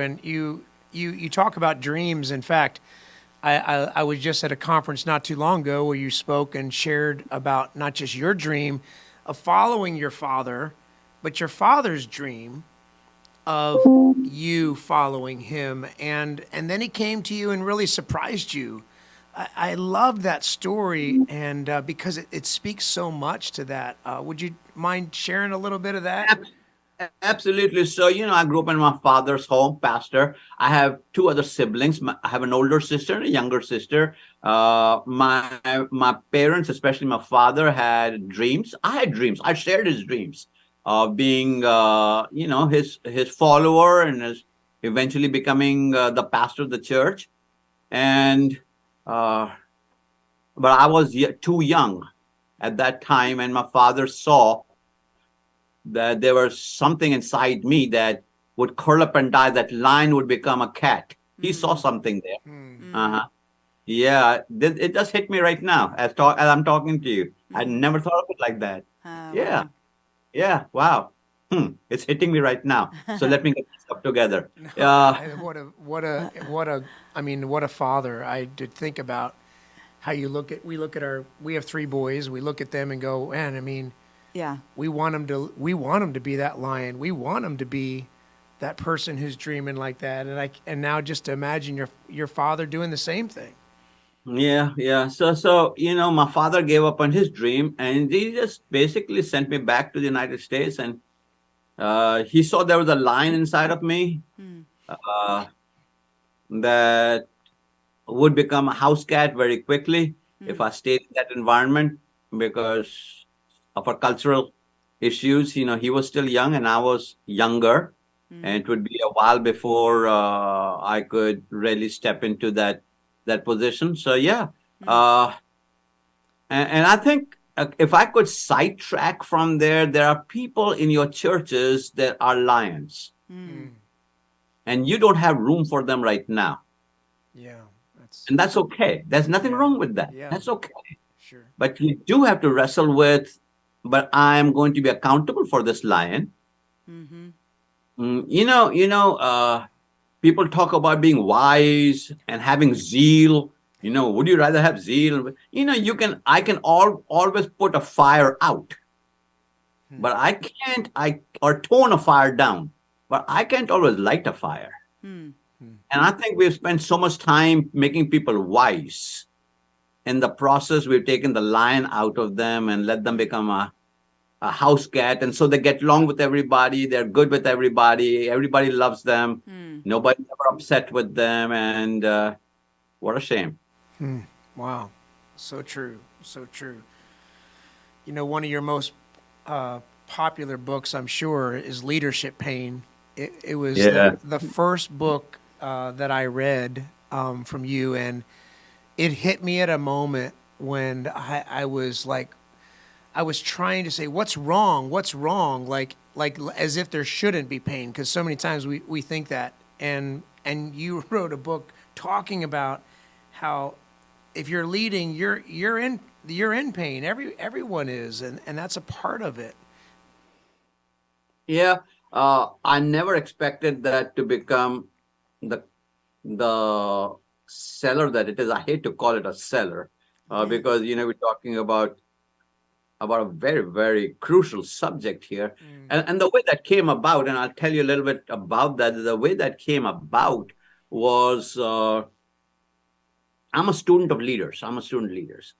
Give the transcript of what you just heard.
And you talk about dreams. In fact, I was just at a conference not too long ago where you spoke and shared about not just your dream of following your father, but your father's dream of you following him, and then he came to you and really surprised you. I love that story, and because it speaks so much to that. Would you mind sharing a little bit of that? Ab- Absolutely. So, I grew up in my father's home, pastor. I have two other siblings. I have an older sister and a younger sister. My parents, especially my father, had dreams. I had dreams. I shared his dreams of being, his follower and his eventually becoming the pastor of the church. And uh, but I was too young at that time, and my father saw that there was something inside me that would curl up and die. That lion would become a cat. He saw Mm, something there. mm, Uh-huh. Yeah, it just hit me right now as I'm talking to you. I Mm. never thought of it like that. Oh, Yeah, wow. yeah, wow. It's hitting me right now. So let me get this up together. no, Uh, what a I mean, what a father. I did think about how we look at we have three boys. We look at them and go, man. I mean, Yeah. we want them to be that lion. We want them to be that person who's dreaming like that. And now just to imagine your father doing the same thing. yeah, yeah. So my father gave up on his dream, and he just basically sent me back to the United States, and he saw there was a lion inside of me. Mm. Uh, that would become a house cat very quickly if Mm. I stayed in that environment because of our cultural issues. He was still young and I was younger, and Mm. it would be a while before I could really step into that position. So yeah, Mm. uh, and I think if I could sidetrack from there are people in your churches that are lions, Mm. Mm, and you don't have room for them right now. yeah, that's And that's okay. There's nothing yeah, wrong with that. yeah, That's okay. sure. But you do have to wrestle with, but I'm going to be accountable for this lion. Mhm. People talk about being wise and having zeal. Would you rather have zeal? I can always put a fire out, Hmm, but or tone a fire down, but I can't always light a fire. Mm. hmm, And I think we've spent so much time making people wise. In the process, we've taken the lion out of them and let them become a house cat. And so they get along with everybody. They're good with everybody. Everybody loves them. Mm. Nobody's ever upset with them. And what a shame. hmm. Wow, so true, so true. One of your most popular books, I'm sure, is Leadership Pain. It was Yeah. the first book that I read from you, and it hit me at a moment when I was like, I was trying to say, what's wrong? What's wrong? Like as if there shouldn't be pain, because so many times we think that. And you wrote a book talking about how if you're leading, you're in pain. Everyone is, and that's a part of it. Yeah. I never expected that to become the the seller that it is. I hate to call it a seller Yeah. because we're talking about a very, very crucial subject here. Mm. And the way that came about, and I'll tell you a little bit about that, the way that came about was I'm a student of leaders. I'm a student of leaders.